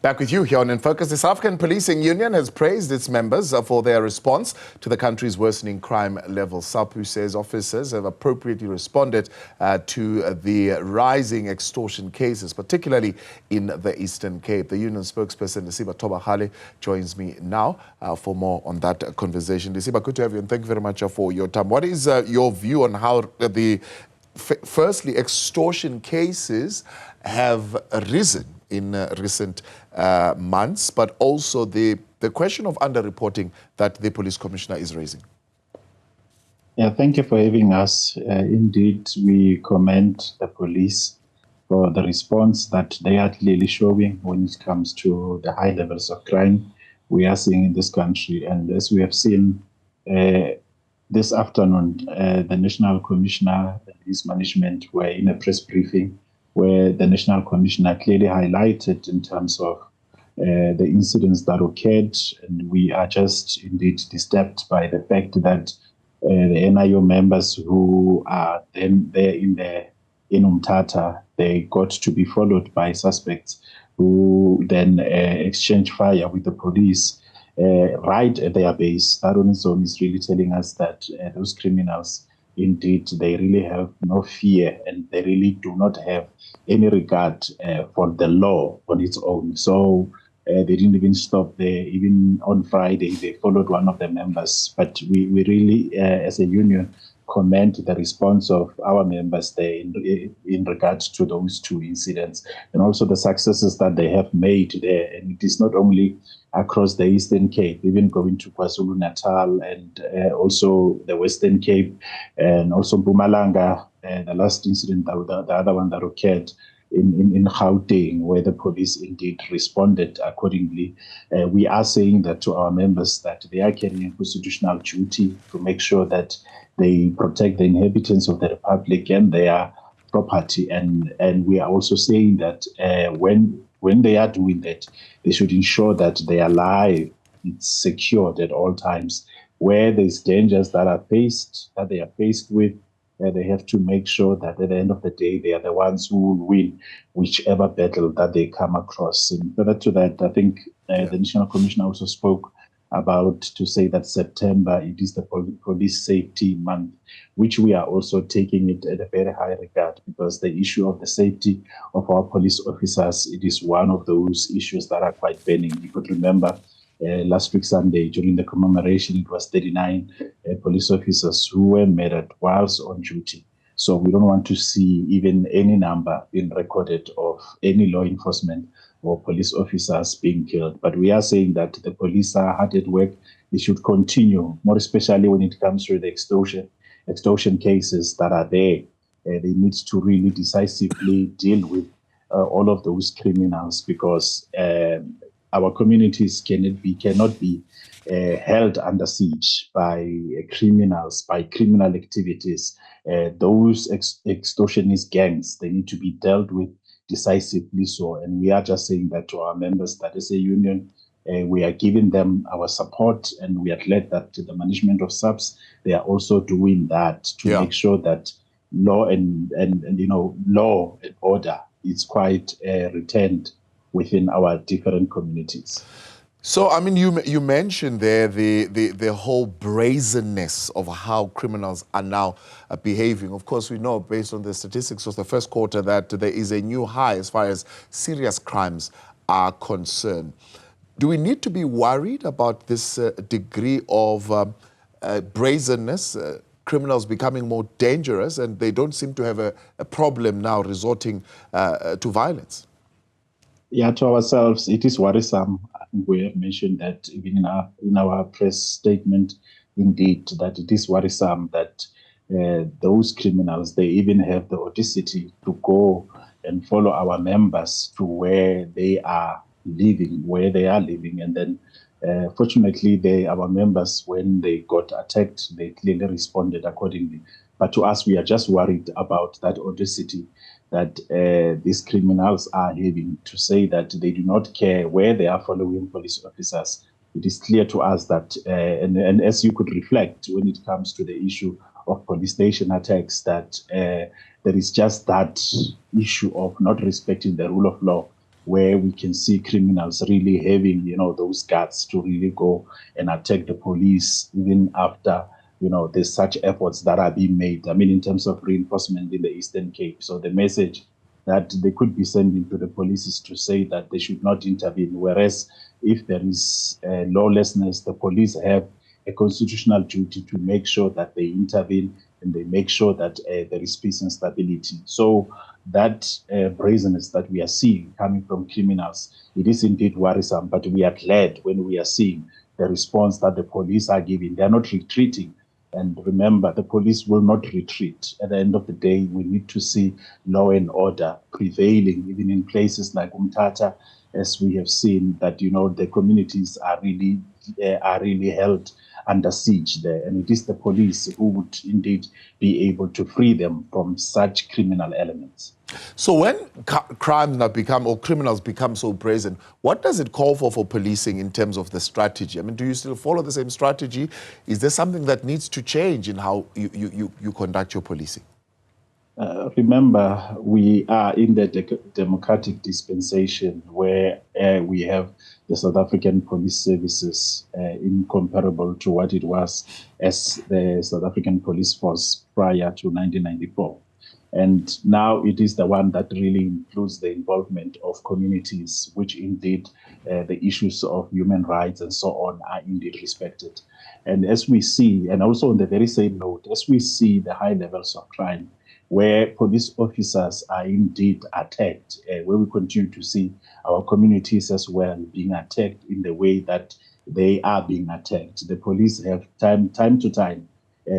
Back with you here on In Focus. The South African Policing Union has praised its members for their response to the country's worsening crime levels. SAPU says officers have appropriately responded to the rising extortion cases, particularly in the Eastern Cape. The union spokesperson, Lesiba Thobakgale, joins me now for more on that conversation. Lesiba, good to have you, and thank you very much for your time. What is your view on how firstly, extortion cases have risen in recent months, but also the question of underreporting that the police commissioner is raising? Yeah, thank you for having us. Indeed, we commend the police for the response that they are clearly showing when it comes to the high levels of crime we are seeing in this country. And as we have seen this afternoon, the National Commissioner and his management were in a press briefing where the National Commissioner clearly highlighted in terms of the incidents that occurred. And we are just indeed disturbed by the fact that the NIO members who are then there in Umtata, they got to be followed by suspects who then exchange fire with the police right at their base. That on its own is really telling us that those criminals, indeed, they really have no fear and they really do not have any regard for the law on its own. So they didn't even stop there. Even on Friday, they followed one of the members. But we really, as a union, commend the response of our members there in regards to those two incidents and also the successes that they have made there. And it is not only across the Eastern Cape, even going to KwaZulu-Natal and also the Western Cape and also Mpumalanga, the last incident, the other one that occurred in Gauteng, where the police indeed responded accordingly. We are saying that to our members that they are carrying constitutional duty to make sure that they protect the inhabitants of the Republic and their property. And we are also saying that when they are doing that, they should ensure that their life is secured at all times. Where there's dangers that they are faced with, they have to make sure that at the end of the day, they are the ones who will win whichever battle that they come across. And further to that, I think the National Commissioner also spoke about to say that September, it is the Police Safety Month, which we are also taking it at a very high regard, because the issue of the safety of our police officers, it is one of those issues that are quite burning. You could remember last week Sunday, during the commemoration, it was 39 police officers who were murdered whilst on duty. So we don't want to see even any number being recorded of any law enforcement or police officers being killed. But we are saying that the police are hard at work. They should continue, more especially when it comes to the extortion cases that are there. They need to really decisively deal with all of those criminals, because our communities cannot be held under siege by criminals, by criminal activities. Those extortionist gangs, they need to be dealt with decisively so. And we are just saying that to our members, that as a union, we are giving them our support, and we are glad that the management of SAPS, they are also doing that to make sure that law and law and order is quite returned within our different communities. So, I mean, you mentioned there the whole brazenness of how criminals are now behaving. Of course, we know, based on the statistics of the first quarter, that there is a new high as far as serious crimes are concerned. Do we need to be worried about this degree of brazenness, criminals becoming more dangerous, and they don't seem to have a problem now resorting to violence? Yeah, to ourselves, it is worrisome. I think we have mentioned that even in our press statement, indeed, that it is worrisome that those criminals, they even have the audacity to go and follow our members to where they are living, and then fortunately, our members, when they got attacked, they clearly responded accordingly. But to us, we are just worried about that audacity that these criminals are having, to say that they do not care where they are following police officers. It is clear to us that, and as you could reflect when it comes to the issue of police station attacks, that there is just that issue of not respecting the rule of law where we can see criminals really having, those guts to really go and attack the police, even after, there's such efforts that are being made. I mean, in terms of reinforcement in the Eastern Cape. So the message that they could be sending to the police is to say that they should not intervene. Whereas if there is lawlessness, the police have a constitutional duty to make sure that they intervene and they make sure that there is peace and stability. So that brazenness that we are seeing coming from criminals, it is indeed worrisome, but we are glad when we are seeing the response that the police are giving. They are not retreating. And remember, the police will not retreat. At the end of the day, we need to see law and order prevailing, even in places like Umtata, as we have seen that, the communities are really held under siege there. And it is the police who would indeed be able to free them from such criminal elements. So when crimes now become, or criminals become so brazen, what does it call for policing in terms of the strategy? I mean, do you still follow the same strategy? Is there something that needs to change in how you conduct your policing? Remember, we are in the democratic dispensation where we have the South African police services incomparable to what it was as the South African police force prior to 1994. And now it is the one that really includes the involvement of communities, which indeed the issues of human rights and so on are indeed respected. And as we see, and also on the very same note, as we see the high levels of crime, where police officers are indeed attacked, where we continue to see our communities as well being attacked in the way that they are being attacked. The police have time to time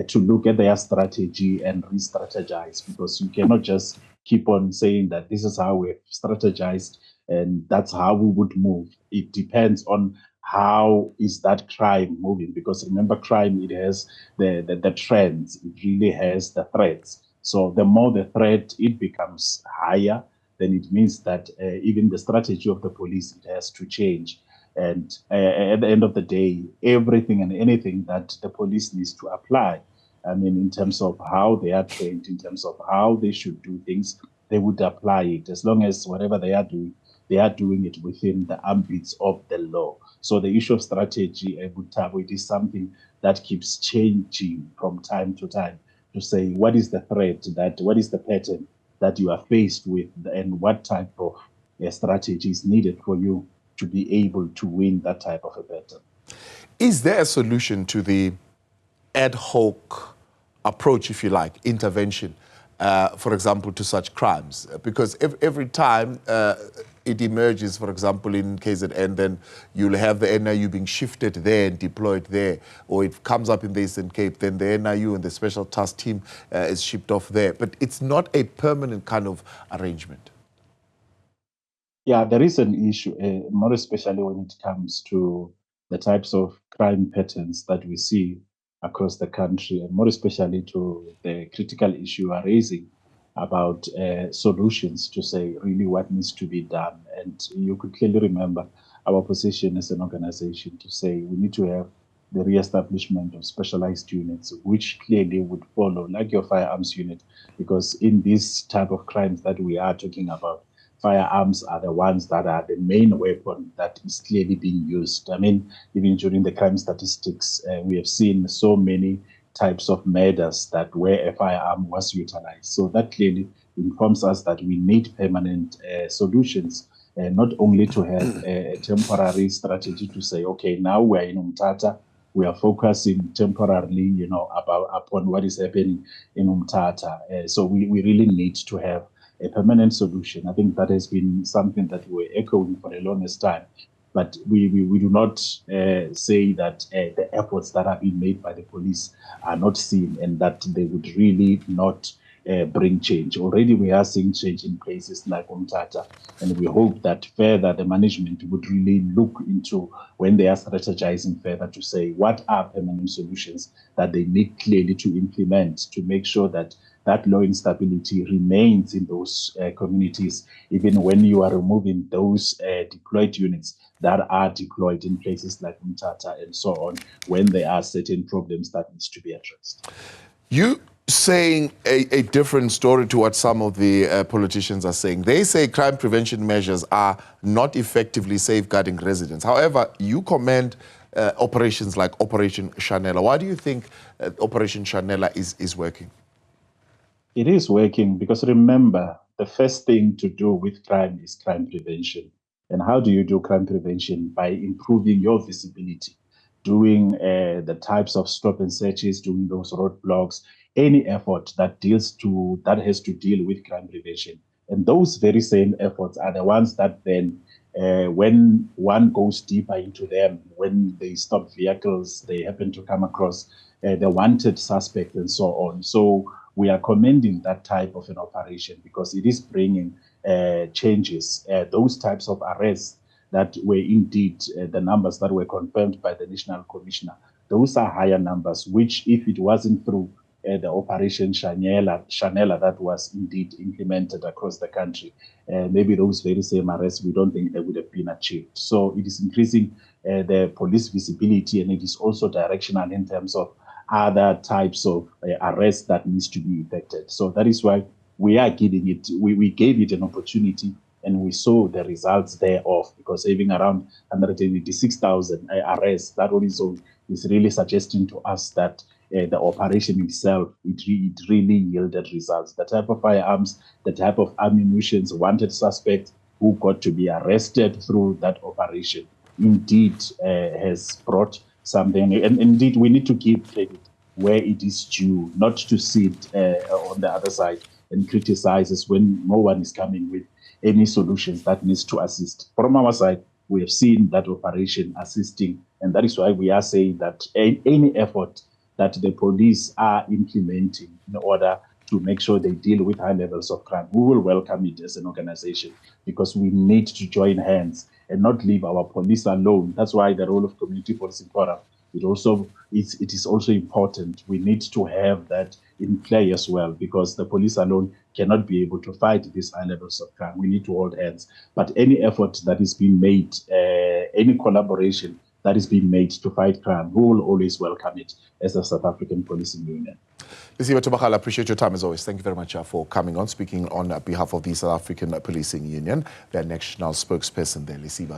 to look at their strategy and re-strategize, because you cannot just keep on saying that this is how we've strategized and that's how we would move. It depends on how is that crime moving, because remember, crime, it has the trends, it really has the threats. So the more the threat it becomes higher, then it means that even the strategy of the police, it has to change. And at the end of the day, everything and anything that the police needs to apply, I mean, in terms of how they are trained, in terms of how they should do things, they would apply it. As long as whatever they are doing it within the ambits of the law. So the issue of strategy, it is something that keeps changing from time to time, to say what is the threat, what is the pattern that you are faced with, and what type of strategy is needed for you to be able to win that type of a battle. Is there a solution to the ad hoc approach, if you like, intervention, for example, to such crimes? Because every time it emerges, for example, in KZN, then you'll have the NIU being shifted there and deployed there, or it comes up in the Eastern Cape, then the NIU and the Special Task Team is shipped off there. But it's not a permanent kind of arrangement. Yeah, there is an issue, more especially when it comes to the types of crime patterns that we see across the country, and more especially to the critical issue you are raising about solutions to say really what needs to be done. And you could clearly remember our position as an organization to say we need to have the re-establishment of specialized units, which clearly would follow, like your firearms unit, because in this type of crimes that we are talking about, firearms are the ones that are the main weapon that is clearly being used. I mean, even during the crime statistics, we have seen so many types of murders that where a firearm was utilized. So that clearly informs us that we need permanent solutions, not only to have a temporary strategy to say, okay, now we're in Umtata, we are focusing temporarily, upon what is happening in Umtata. So we really need to have a permanent solution. I think that has been something that we're echoing for the longest time. But we do not say that the efforts that are being made by the police are not seen and that they would really not bring change. Already we are seeing change in places like Umtata, and we hope that further the management would really look into, when they are strategizing further, to say what are permanent solutions that they need clearly to implement to make sure that that law instability remains in those communities, even when you are removing those deployed units that are deployed in places like Umtata and so on, when there are certain problems that needs to be addressed. You saying a different story to what some of the politicians are saying. They say crime prevention measures are not effectively safeguarding residents. However, you commend operations like Operation Chanella. Why do you think Operation Chanella is working? It is working because remember, the first thing to do with crime is crime prevention. And how do you do crime prevention? By improving your visibility, doing the types of stop and searches, doing those roadblocks, any effort that has to deal with crime prevention. And those very same efforts are the ones that then, when one goes deeper into them, when they stop vehicles, they happen to come across the wanted suspect and so on. So we are commending that type of an operation because it is bringing changes. Those types of arrests that were indeed the numbers that were confirmed by the National Commissioner, those are higher numbers, which if it wasn't through the Operation Chanella that was indeed implemented across the country, maybe those very same arrests, we don't think they would have been achieved. So it is increasing the police visibility, and it is also directional in terms of other types of arrests that needs to be effected. So that is why we are giving it, we gave it an opportunity, and we saw the results thereof, because having around 186,000 arrests, that also is really suggesting to us that the operation itself, it really yielded results. The type of firearms, the type of ammunition, wanted suspects who got to be arrested through that operation, indeed has brought something. And indeed, we need to give credit where it is due, not to sit on the other side and criticize us when no one is coming with any solutions that needs to assist. From our side, we have seen that operation assisting, and that is why we are saying that any effort that the police are implementing in order to make sure they deal with high levels of crime, we will welcome it as an organization, because we need to join hands and not leave our police alone. That's why the role of Community Policing Forum, it is also important. We need to have that in play as well, because the police alone cannot be able to fight these high levels of crime. We need to hold hands. But any effort that is being made, any collaboration that is being made to fight crime, we will always welcome it as a South African Policing Union. Lesiba Thobakgale, I appreciate your time as always. Thank you very much for coming on, speaking on behalf of the South African Policing Union, their national spokesperson there, Lesiba.